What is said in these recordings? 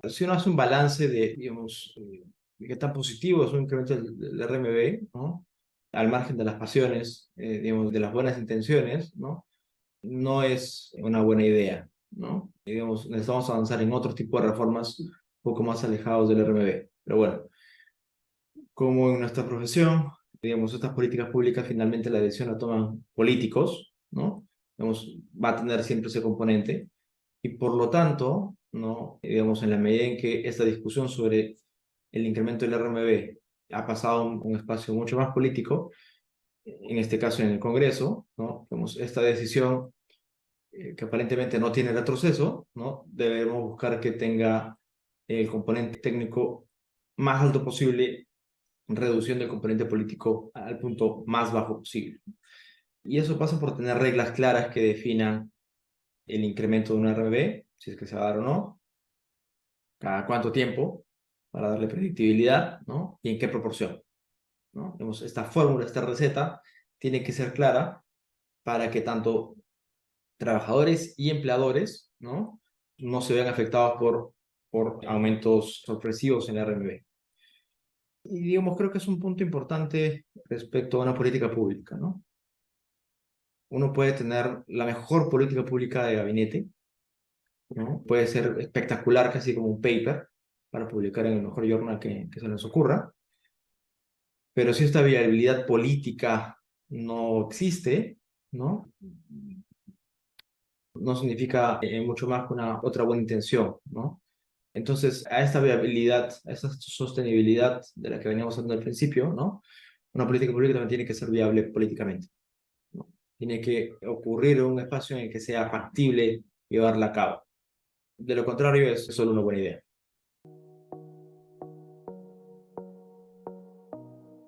Si uno hace un balance de, digamos, de qué tan positivo es un incremento del RMB, ¿no? Al margen de las pasiones, digamos, de las buenas intenciones, ¿no? No es una buena idea, ¿no? Digamos, necesitamos avanzar en otro tipo de reformas un poco más alejados del RMB. Pero bueno, como en nuestra profesión, digamos, estas políticas públicas finalmente la decisión la toman políticos, ¿no? Digamos, va a tener siempre ese componente y por lo tanto, ¿no? Digamos, en la medida en que esta discusión sobre el incremento del RMB ha pasado a un espacio mucho más político, en este caso en el Congreso, ¿no? Digamos, esta decisión que aparentemente no tiene retroceso, ¿no? Debemos buscar que tenga el componente técnico más alto posible, reduciendo el componente político al punto más bajo posible. Y eso pasa por tener reglas claras que definan el incremento de un RMB, si es que se va a dar o no, cada cuánto tiempo, para darle predictibilidad, ¿no? Y en qué proporción, ¿no? Digamos, esta fórmula, esta receta, tiene que ser clara para que tanto trabajadores y empleadores, ¿no? No se vean afectados por aumentos sorpresivos en el RMB. Y digamos, creo que es un punto importante respecto a una política pública, ¿no? Uno puede tener la mejor política pública de gabinete, ¿no? Puede ser espectacular, casi como un paper, para publicar en el mejor journal que se les ocurra, pero si esta viabilidad política no existe, ¿no? No significa mucho más que una otra buena intención, ¿no? Entonces, a esta viabilidad, a esta sostenibilidad de la que veníamos hablando al principio, ¿no? Una política pública también tiene que ser viable políticamente, ¿no? Tiene que ocurrir en un espacio en el que sea factible llevarla a cabo. De lo contrario, es solo una buena idea.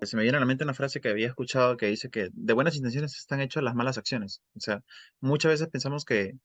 Se me viene a la mente una frase que había escuchado que dice que de buenas intenciones están hechas las malas acciones. O sea, muchas veces pensamos que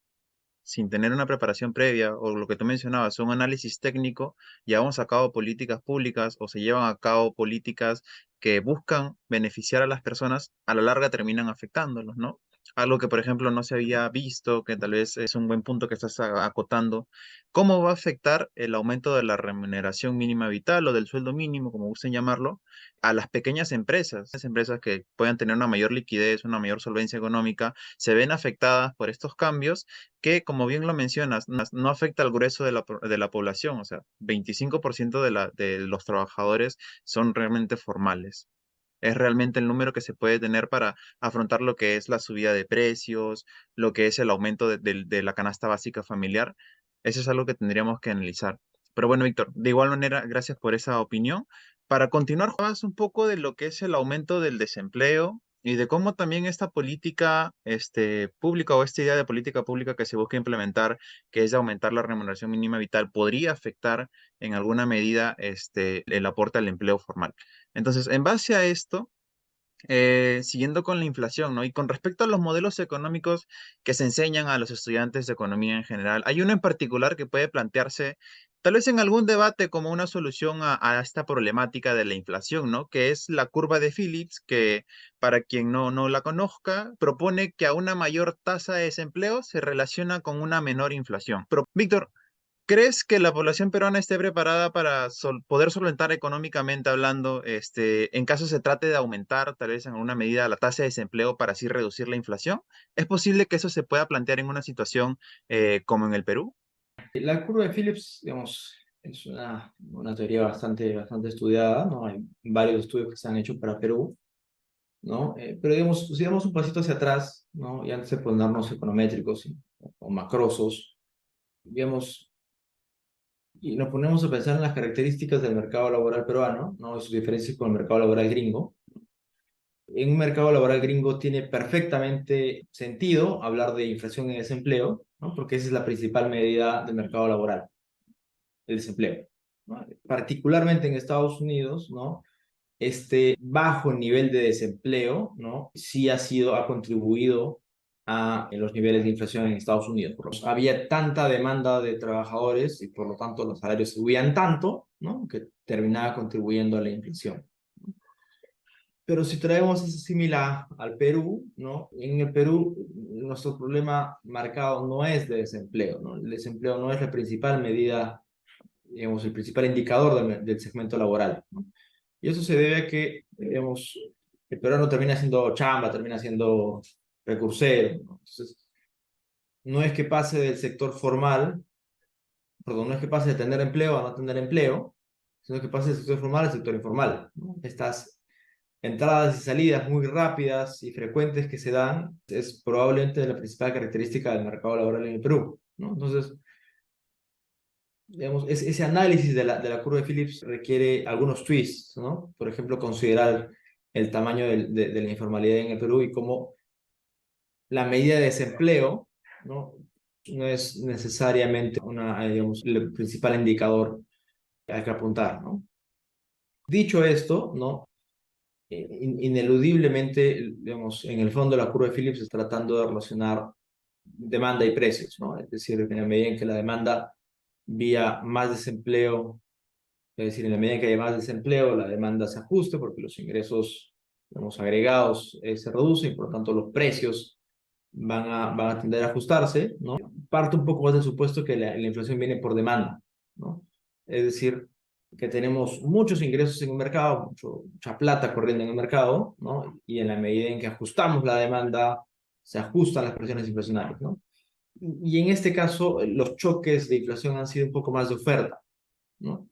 sin tener una preparación previa o lo que tú mencionabas, un análisis técnico, llevamos a cabo políticas públicas o se llevan a cabo políticas que buscan beneficiar a las personas, a la larga terminan afectándolos, ¿no? Algo que, por ejemplo, no se había visto, que tal vez es un buen punto que estás acotando. ¿Cómo va a afectar el aumento de la remuneración mínima vital o del sueldo mínimo, como gusten llamarlo, a las pequeñas empresas? Las empresas que puedan tener una mayor liquidez, una mayor solvencia económica, se ven afectadas por estos cambios que, como bien lo mencionas, no afecta al grueso de de la población. O sea, 25% de los trabajadores son realmente formales. Es realmente el número que se puede tener para afrontar lo que es la subida de precios, lo que es el aumento de la canasta básica familiar. Eso es algo que tendríamos que analizar. Pero bueno, Víctor, de igual manera, gracias por esa opinión. Para continuar, juegas un poco de lo que es el aumento del desempleo y de cómo también esta política pública o esta idea de política pública que se busca implementar, que es de aumentar la remuneración mínima vital, podría afectar en alguna medida el aporte al empleo formal. Entonces, en base a esto, siguiendo con la inflación, ¿no? Y con respecto a los modelos económicos que se enseñan a los estudiantes de economía en general, hay uno en particular que puede plantearse tal vez en algún debate como una solución a esta problemática de la inflación, ¿no? Que es la curva de Phillips, que para quien no la conozca, propone que a una mayor tasa de desempleo se relaciona con una menor inflación. Pero, Víctor, ¿crees que la población peruana esté preparada para poder solventar económicamente hablando, en caso se trate de aumentar tal vez en alguna medida la tasa de desempleo para así reducir la inflación? ¿Es posible que eso se pueda plantear en una situación como en el Perú? La curva de Phillips, digamos, es una teoría bastante estudiada, ¿no? Hay varios estudios que se han hecho para Perú, ¿no? Pero digamos, si damos un pasito hacia atrás, ¿no? Y antes de ponernos econométricos o macrosos, digamos, y nos ponemos a pensar en las características del mercado laboral peruano, ¿no? Y sus diferencias con el mercado laboral gringo. En un mercado laboral gringo tiene perfectamente sentido hablar de inflación y desempleo, ¿no? Porque esa es la principal medida del mercado laboral, el desempleo, ¿no? Particularmente en Estados Unidos, ¿no? Este bajo nivel de desempleo, ¿no? Sí ha contribuido a los niveles de inflación en Estados Unidos. Había tanta demanda de trabajadores y por lo tanto los salarios subían tanto, ¿no? Que terminaba contribuyendo a la inflación. Pero si traemos ese similar al Perú, ¿no? En el Perú nuestro problema marcado no es de desempleo, ¿no? El desempleo no es la principal medida digamos, el principal indicador del segmento laboral, ¿no? Y eso se debe a que, digamos, el peruano termina siendo chamba, termina siendo recursero, ¿no? Entonces, no es que pase del sector formal, perdón, no es que pase de tener empleo a no tener empleo, sino que pase del sector formal al sector informal, ¿no? Estas entradas y salidas muy rápidas y frecuentes que se dan es probablemente la principal característica del mercado laboral en el Perú, ¿no? Entonces, digamos, ese análisis de la curva de Phillips requiere algunos twists, ¿no? Por ejemplo, considerar el tamaño de la informalidad en el Perú y cómo la medida de desempleo, ¿no? No es necesariamente digamos, el principal indicador al que apuntar, ¿no? Dicho esto, ¿no? Ineludiblemente, digamos, en el fondo la curva de Phillips está tratando de relacionar demanda y precios, ¿no? Es decir, en la medida en que la demanda vía más desempleo, es decir, en la medida en que hay más desempleo, la demanda se ajuste porque los ingresos, digamos, agregados se reducen y por lo tanto los precios van a tender a ajustarse, ¿no? Parte un poco más del supuesto que la inflación viene por demanda, ¿no? Es decir, que tenemos muchos ingresos en el mercado, mucha plata corriendo en el mercado, ¿no? Y en la medida en que ajustamos la demanda, se ajustan las presiones inflacionarias, ¿no? Y en este caso, los choques de inflación han sido un poco más de oferta, ¿no?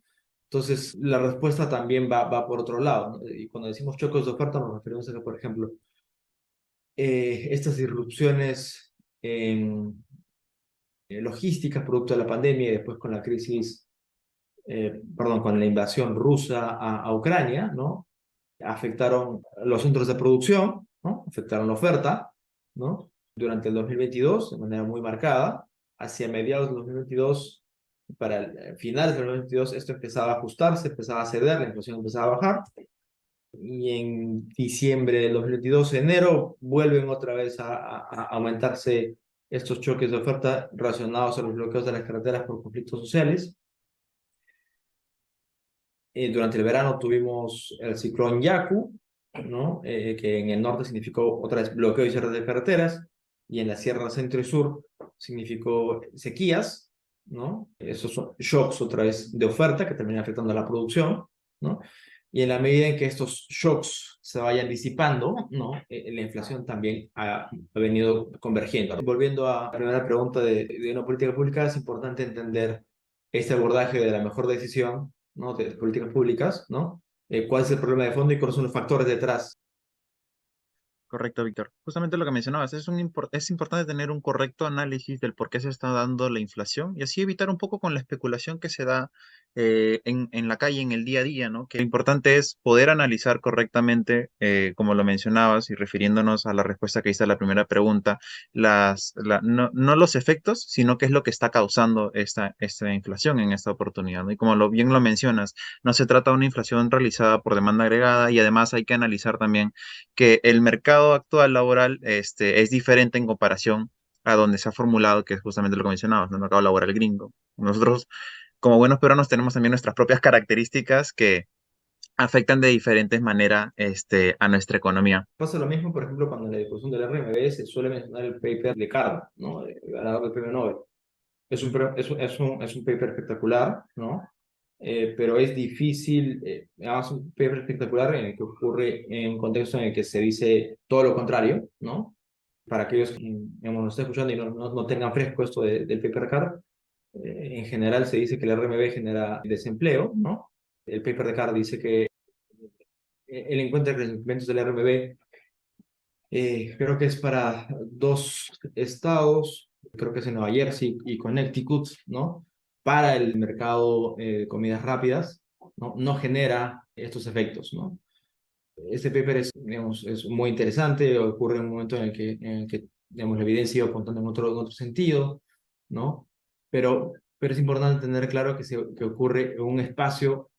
Entonces, la respuesta también va por otro lado, ¿no? Y cuando decimos choques de oferta, nos referimos a que, por ejemplo, estas disrupciones logísticas producto de la pandemia y después con la crisis, perdón, con la invasión rusa a Ucrania, ¿no? Afectaron los centros de producción, ¿no? Afectaron la oferta, ¿no? Durante el 2022 de manera muy marcada. Hacia mediados del 2022, para finales del 2022, esto empezaba a ajustarse, empezaba a ceder, la inflación empezaba a bajar. Y en diciembre del 2022, enero, vuelven otra vez a aumentarse estos choques de oferta relacionados a los bloqueos de las carreteras por conflictos sociales. Durante el verano tuvimos el ciclón Yaku, ¿no? Que en el norte significó otra vez bloqueo y cierre de carreteras, y en la Sierra Centro y Sur significó sequías, ¿no? Esos son shocks otra vez de oferta que terminan afectando a la producción, ¿no? Y en la medida en que estos shocks se vayan disipando, ¿no? La inflación también ha venido convergiendo. Volviendo a la primera pregunta de una política pública, es importante entender este abordaje de la mejor decisión, ¿no? De políticas públicas, ¿no? ¿Cuál es el problema de fondo y cuáles son los factores detrás? Correcto, Víctor. Justamente lo que mencionabas, es importante tener un correcto análisis del por qué se está dando la inflación y así evitar un poco con la especulación que se da en la calle, en el día a día, ¿no? Que lo importante es poder analizar correctamente, como lo mencionabas y refiriéndonos a la respuesta que hice a la primera pregunta, no los efectos, sino qué es lo que está causando esta inflación en esta oportunidad, ¿no? Y como bien lo mencionas, no se trata de una inflación realizada por demanda agregada y además hay que analizar también que el mercado actual laboral es diferente en comparación a donde se ha formulado, que es justamente lo que mencionabas, ¿no? El mercado laboral gringo. Nosotros, como buenos peruanos, tenemos también nuestras propias características que afectan de diferentes maneras a nuestra economía. Pasa lo mismo, por ejemplo, cuando en la discusión del RMB se suele mencionar el paper de Carr, ¿no? El ganador del premio Nobel. Es un paper espectacular, ¿no? Pero es difícil, digamos, un paper espectacular en el que ocurre en un contexto en el que se dice todo lo contrario, ¿no? Para aquellos que, digamos, nos estén escuchando y no tengan fresco esto del paper Carr, en general se dice que el RMB genera desempleo, ¿no? El paper de Carr dice que el encuentro de crecimientos del RMB creo que es para dos estados, creo que es en Nueva Jersey y Connecticut, ¿no? Para el mercado de comidas rápidas, ¿no? No genera estos efectos, ¿no? Este paper es, digamos, es muy interesante, ocurre en un momento en el que digamos, la evidencia iba apuntando en otro sentido, ¿no? Pero es importante tener claro que ocurre en un espacio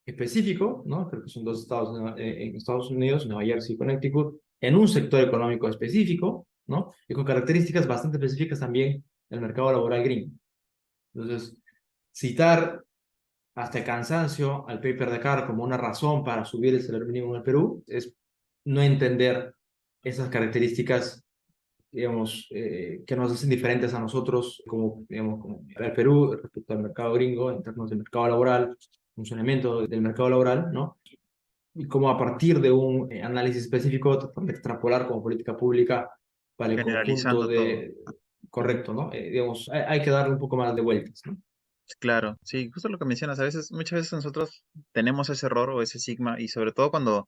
específico, ¿no? Creo que son dos estados en Estados Unidos, Nueva Jersey y Connecticut, en un sector económico específico, ¿no? Y con características bastante específicas también del mercado laboral gringo. Entonces, citar hasta el cansancio al paper de Carr como una razón para subir el salario mínimo en el Perú es no entender esas características digamos, que nos hacen diferentes a nosotros, como, digamos, como el Perú respecto al mercado gringo, en términos del mercado laboral, funcionamiento del mercado laboral, ¿no? Y cómo a partir de un análisis específico tratar de extrapolar como política pública para el conjunto Generalizando todo. de... Correcto, ¿no? Digamos, hay que darle un poco más de vueltas, ¿no? Claro, sí, justo lo que mencionas, a veces, muchas veces nosotros tenemos ese error o ese sigma y sobre todo cuando,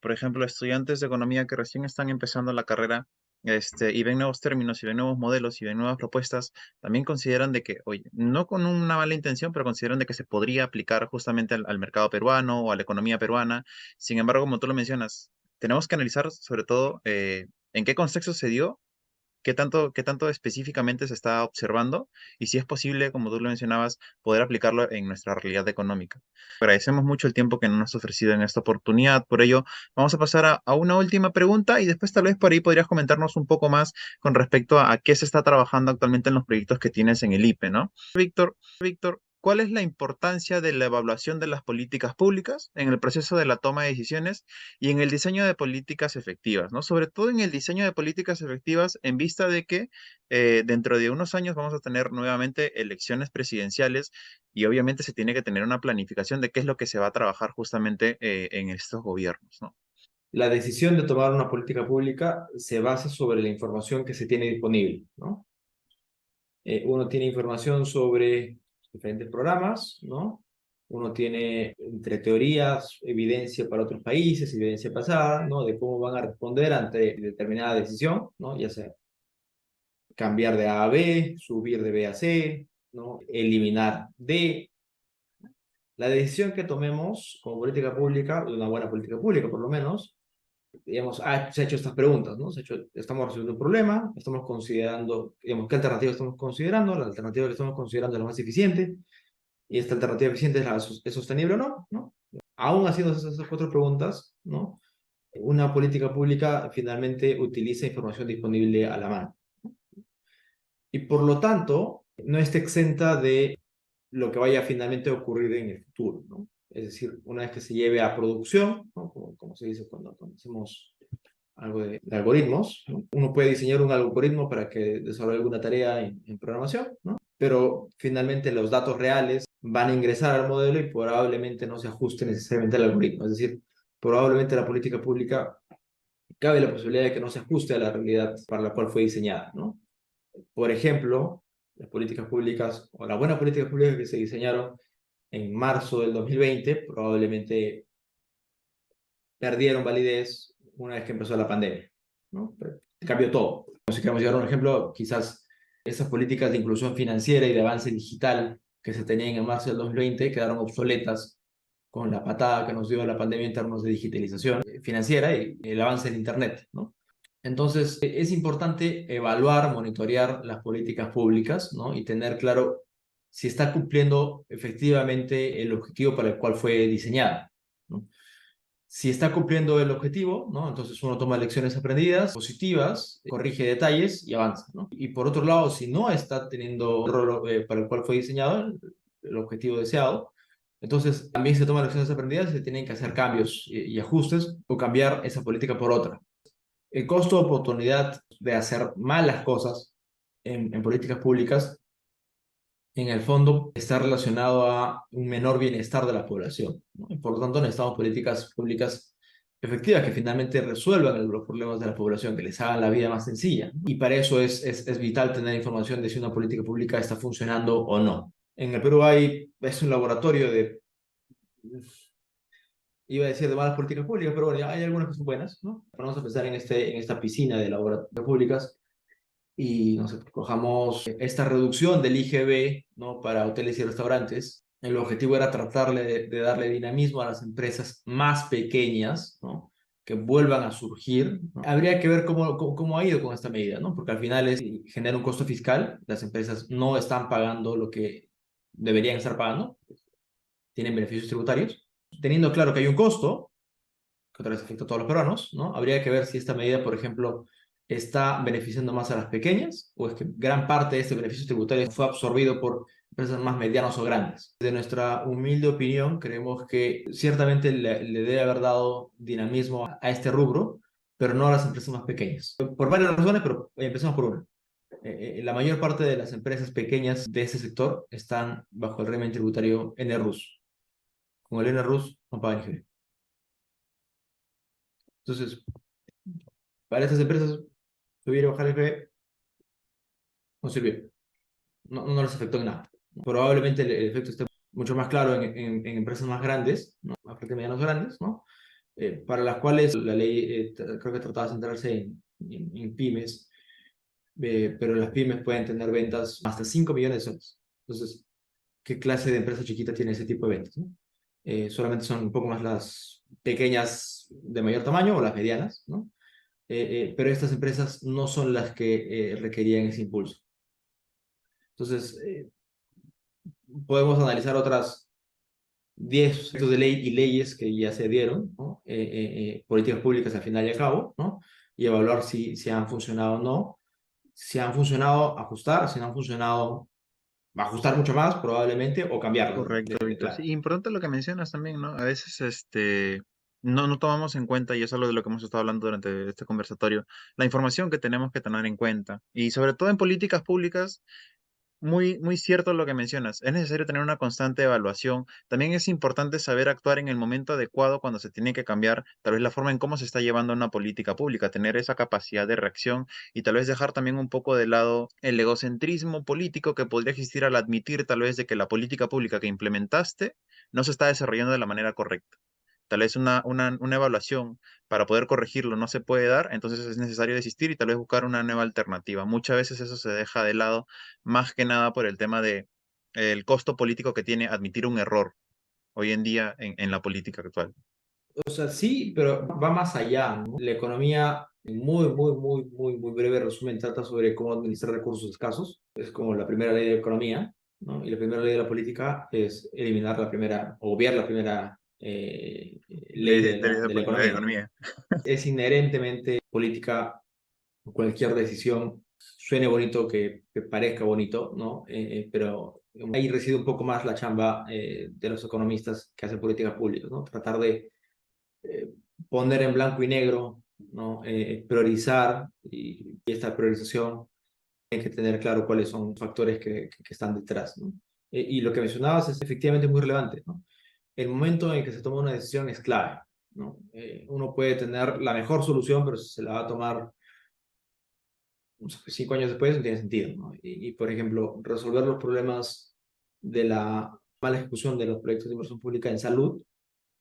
por ejemplo, estudiantes de economía que recién están empezando la carrera, y ven nuevos términos y ven nuevos modelos y ven nuevas propuestas, también consideran de que, oye, no con una mala intención, pero consideran de que se podría aplicar justamente al mercado peruano o a la economía peruana. Sin embargo, como tú lo mencionas, tenemos que analizar sobre todo en qué contexto se dio, qué tanto específicamente se está observando y si es posible, como tú lo mencionabas, poder aplicarlo en nuestra realidad económica. Agradecemos mucho el tiempo que nos has ofrecido en esta oportunidad. Por ello, vamos a pasar a una última pregunta y después tal vez por ahí podrías comentarnos un poco más con respecto a qué se está trabajando actualmente en los proyectos que tienes en el IPE, ¿no? Víctor, ¿cuál es la importancia de la evaluación de las políticas públicas en el proceso de la toma de decisiones y en el diseño de políticas efectivas, ¿no? Sobre todo en el diseño de políticas efectivas en vista de que dentro de unos años vamos a tener nuevamente elecciones presidenciales y obviamente se tiene que tener una planificación de qué es lo que se va a trabajar justamente en estos gobiernos, ¿no? La decisión de tomar una política pública se basa sobre la información que se tiene disponible, ¿no? Uno tiene información sobre diferentes programas, ¿no? Uno tiene entre teorías, evidencia para otros países, evidencia pasada, ¿no? De cómo van a responder ante determinada decisión, ¿no? Ya sea cambiar de A a B, subir de B a C, ¿no? Eliminar D. La decisión que tomemos como política pública, una buena política pública por lo menos, digamos, se ha hecho estas preguntas, ¿no? Estamos resolviendo un problema, estamos considerando, digamos, ¿qué alternativa estamos considerando? La alternativa que estamos considerando es la más eficiente, y esta alternativa eficiente es sostenible o no, ¿no? Aún haciendo esas cuatro preguntas, ¿no? Una política pública finalmente utiliza información disponible a la mano. Y por lo tanto, no está exenta de lo que vaya finalmente a ocurrir en el futuro, ¿no? Es decir, una vez que se lleve a producción, ¿no? Como se dice cuando hacemos algo de algoritmos, ¿no? Uno puede diseñar un algoritmo para que desarrolle alguna tarea en programación, ¿no? Pero finalmente los datos reales van a ingresar al modelo y probablemente no se ajuste necesariamente al algoritmo. Es decir, probablemente la política pública cabe la posibilidad de que no se ajuste a la realidad para la cual fue diseñada, ¿no? Por ejemplo, las políticas públicas o las buenas políticas públicas que se diseñaron en marzo del 2020 probablemente perdieron validez una vez que empezó la pandemia, ¿no? Cambió todo. Si queremos llegar a un ejemplo, quizás esas políticas de inclusión financiera y de avance digital que se tenían en marzo del 2020 quedaron obsoletas con la patada que nos dio la pandemia en términos de digitalización financiera y el avance en Internet, ¿no? Entonces, es importante evaluar, monitorear las políticas públicas, ¿no? Y tener claro si está cumpliendo efectivamente el objetivo para el cual fue diseñada, ¿no? Si está cumpliendo el objetivo, ¿no? Entonces uno toma lecciones aprendidas, positivas, corrige detalles y avanza, ¿no? Y por otro lado, si no está teniendo el rol para el cual fue diseñado, el objetivo deseado, entonces también se toman lecciones aprendidas y se tienen que hacer cambios y ajustes o cambiar esa política por otra. El costo de oportunidad de hacer malas cosas en políticas públicas, en el fondo, está relacionado a un menor bienestar de la población, ¿no? Y por lo tanto, necesitamos políticas públicas efectivas que finalmente resuelvan los problemas de la población, que les hagan la vida más sencilla. Y para eso es vital tener información de si una política pública está funcionando o no. En el Perú es un laboratorio de, iba a decir de malas políticas públicas, pero bueno, hay algunas que son buenas, ¿no? Vamos a pensar en esta piscina de laboratorios públicas y no sé, cojamos esta reducción del IGB, ¿no? Para hoteles y restaurantes. El objetivo era tratarle de darle dinamismo a las empresas más pequeñas, ¿no? Que vuelvan a surgir, ¿no? Habría que ver cómo ha ido con esta medida, ¿no? Porque al final genera un costo fiscal, las empresas no están pagando lo que deberían estar pagando, tienen beneficios tributarios. Teniendo claro que hay un costo, que otra vez afecta a todos los peruanos, ¿no? Habría que ver si esta medida, por ejemplo, está beneficiando más a las pequeñas o es que gran parte de este beneficio tributario fue absorbido por empresas más medianas o grandes. De nuestra humilde opinión, creemos que ciertamente le debe haber dado dinamismo a este rubro, pero no a las empresas más pequeñas. Por varias razones, pero empezamos por una. La mayor parte de las empresas pequeñas de ese sector están bajo el régimen tributario NRUS. Con el NRUS no pagan IGB. Entonces, para estas empresas, subir y bajar el IGB no sirvió. No les afectó en nada. Probablemente el efecto esté mucho más claro en empresas más grandes, ¿no? Más medianas grandes, ¿no? Para las cuales la ley creo que trataba de centrarse en pymes, pero las pymes pueden tener ventas hasta 5 millones de soles. Entonces, ¿qué clase de empresa chiquita tiene ese tipo de ventas, ¿no? Solamente son un poco más las pequeñas de mayor tamaño o las medianas, ¿no? Pero estas empresas no son las que requerían ese impulso. Entonces, podemos analizar otras 10 proyectos de ley y leyes que ya se dieron, ¿no? Políticas públicas al final y al cabo, ¿no? Y evaluar si han funcionado o no. Si han funcionado, ajustar. Si no han funcionado, ajustar mucho más probablemente o cambiarlas Correcto, de Víctor. Sí, plano. importante lo que mencionas también, ¿no? A veces no tomamos en cuenta, y es algo de lo que hemos estado hablando durante este conversatorio, la información que tenemos que tener en cuenta. Y sobre todo en políticas públicas, muy cierto lo que mencionas. Es necesario tener una constante evaluación. También es importante saber actuar en el momento adecuado cuando se tiene que cambiar tal vez la forma en cómo se está llevando una política pública, tener esa capacidad de reacción y tal vez dejar también un poco de lado el egocentrismo político que podría existir al admitir tal vez de que la política pública que implementaste no se está desarrollando de la manera correcta. Tal vez una evaluación para poder corregirlo no se puede dar, entonces es necesario desistir y tal vez buscar una nueva alternativa. Muchas veces eso se deja de lado, más que nada por el tema de el costo político que tiene admitir un error hoy en día en la política actual. O sea, sí, pero va más allá, ¿no? La economía, en muy breve resumen, trata sobre cómo administrar recursos escasos. Es como la primera ley de economía, ¿no? Y la primera ley de la política es eliminar la primera, o obviar la primera ley de la De economía. economía. Es inherentemente política, cualquier decisión, suene bonito, que parezca bonito, ¿no? Pero ahí reside un poco más la chamba de los economistas que hacen políticas públicas, ¿no? Tratar de eh, poner en blanco y negro, ¿no? Priorizar y esta priorización tiene que tener claro cuáles son los factores que están detrás, ¿no? Y lo que mencionabas es efectivamente muy relevante, ¿no? El momento en que se toma una decisión es clave, ¿no? Uno puede tener la mejor solución, pero si se la va a tomar 5 años después no tiene sentido, ¿no? Por ejemplo, resolver los problemas de la mala ejecución de los proyectos de inversión pública en salud,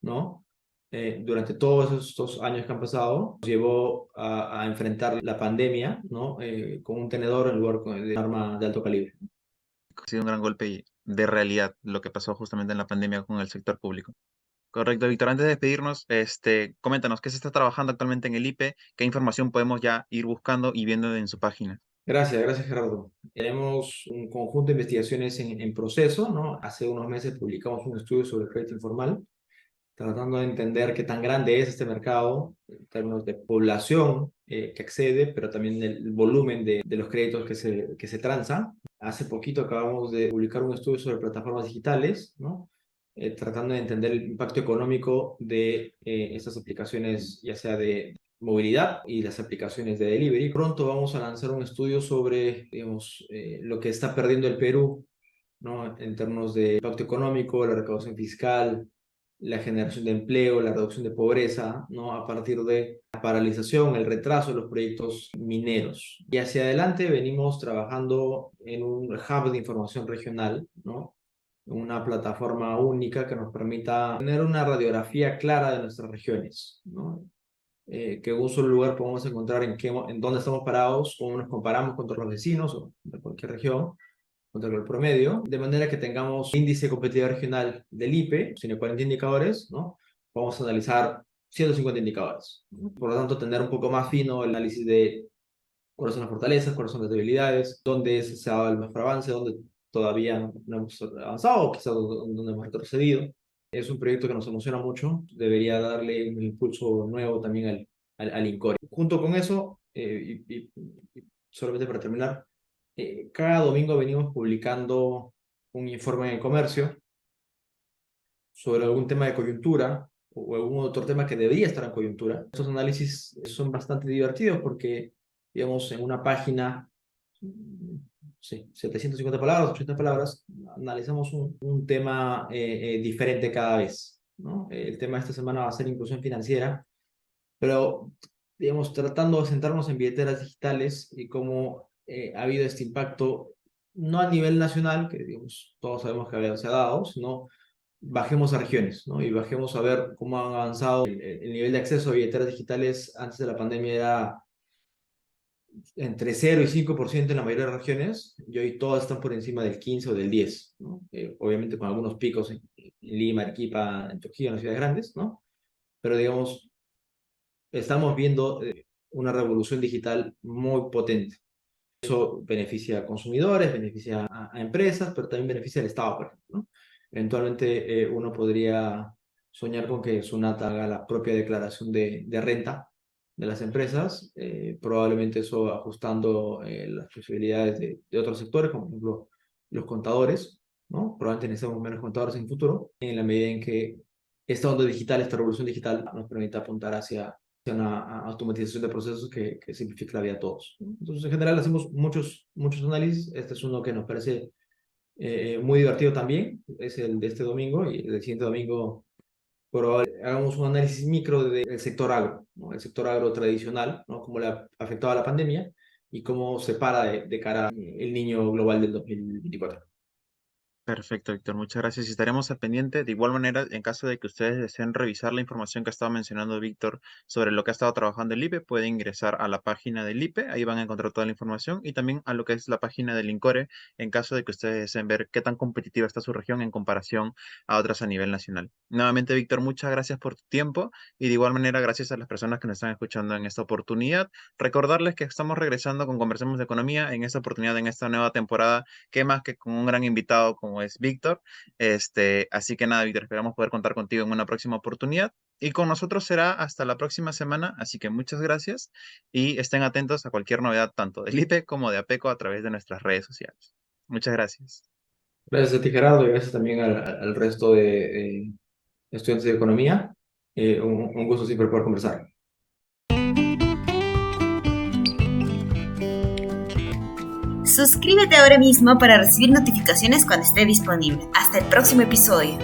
¿no? Durante todos estos años que han pasado, nos llevó a enfrentar la pandemia, ¿no? Con un tenedor en lugar de arma de alto calibre. Ha sido un gran golpe de realidad lo que pasó justamente en la pandemia con el sector público. Correcto, Víctor. Antes de despedirnos, coméntanos qué se está trabajando actualmente en el IPE, qué información podemos ya ir buscando y viendo en su página. Gracias Gerardo. Tenemos un conjunto de investigaciones en proceso, ¿no? Hace unos meses publicamos un estudio sobre el crédito informal, tratando de entender qué tan grande es este mercado en términos de población que accede, pero también el volumen de los créditos que se transan. Hace poquito acabamos de publicar un estudio sobre plataformas digitales, ¿no? Tratando de entender el impacto económico de estas aplicaciones, ya sea de movilidad y las aplicaciones de delivery. Pronto vamos a lanzar un estudio sobre, digamos, lo que está perdiendo el Perú, ¿no? En términos de impacto económico, la recaudación fiscal, la generación de empleo, la reducción de pobreza, ¿no? A partir de la paralización, el retraso de los proyectos mineros. Y hacia adelante venimos trabajando en un hub de información regional, ¿no? Una plataforma única que nos permita tener una radiografía clara de nuestras regiones, ¿no? Que en un solo lugar podemos encontrar en dónde estamos parados, cómo nos comparamos contra los vecinos o de cualquier región, contra el promedio, de manera que tengamos índice de competitividad regional del IPE, tiene 40 indicadores, ¿no? Vamos a analizar 150 indicadores, ¿no? Por lo tanto, tener un poco más fino el análisis de cuáles son las fortalezas, cuáles son las debilidades, dónde se ha dado el mejor avance, dónde todavía no hemos avanzado, o quizás dónde hemos retrocedido. Es un proyecto que nos emociona mucho, debería darle un impulso nuevo también al INCORE. Junto con eso, y solamente para terminar, cada domingo venimos publicando un informe de comercio sobre algún tema de coyuntura o algún otro tema que debería estar en coyuntura. Estos análisis son bastante divertidos porque, digamos, en una página, sí, 750 palabras, 80 palabras, analizamos un tema diferente cada vez, ¿no? El tema de esta semana va a ser inclusión financiera, pero, digamos, tratando de centrarnos en billeteras digitales y cómo ha habido este impacto, no a nivel nacional, que, digamos, todos sabemos que se ha dado, sino bajemos a regiones, ¿no? Y bajemos a ver cómo han avanzado. El nivel de acceso a billeteras digitales antes de la pandemia era entre 0 y 5% en la mayoría de las regiones, y hoy todas están por encima del 15 o del 10, ¿no? Obviamente con algunos picos en Lima, Arequipa, en Trujillo, en las ciudades grandes, ¿no? Pero digamos, estamos viendo una revolución digital muy potente. Eso beneficia a consumidores, beneficia a empresas, pero también beneficia al Estado, por ejemplo, ¿no? Eventualmente uno podría soñar con que Sunat haga la propia declaración de renta de las empresas, probablemente eso ajustando las posibilidades de otros sectores, como por ejemplo los contadores, ¿no? Probablemente necesitamos menos contadores en el futuro, en la medida en que esta onda digital, esta revolución digital nos permita apuntar hacia una automatización de procesos que simplifique la vida a todos, ¿no? Entonces, en general, hacemos muchos análisis. Este es uno que nos parece muy divertido también, es el de este domingo, y el siguiente domingo probablemente hagamos un análisis micro del sector agro, ¿no? El sector agro tradicional, ¿no? Cómo le ha afectado a la pandemia y cómo se para de cara al niño global del 2024. Perfecto, Víctor, muchas gracias. Y estaremos al pendiente. De igual manera, en caso de que ustedes deseen revisar la información que estaba mencionando Víctor sobre lo que ha estado trabajando el IPE, pueden ingresar a la página del IPE, ahí van a encontrar toda la información, y también a lo que es la página del INCORE, en caso de que ustedes deseen ver qué tan competitiva está su región en comparación a otras a nivel nacional. Nuevamente, Víctor, muchas gracias por tu tiempo, y de igual manera, gracias a las personas que nos están escuchando en esta oportunidad. Recordarles que estamos regresando con Conversemos de Economía en esta oportunidad, en esta nueva temporada, qué más que con un gran invitado como es Víctor. Así que nada, Víctor, esperamos poder contar contigo en una próxima oportunidad. Y con nosotros será hasta la próxima semana. Así que muchas gracias y estén atentos a cualquier novedad, tanto del IPE como de APECO, a través de nuestras redes sociales. Muchas gracias. Gracias a ti, Gerardo, y gracias también al resto de estudiantes de economía. Un gusto siempre poder conversar. Suscríbete ahora mismo para recibir notificaciones cuando esté disponible. Hasta el próximo episodio.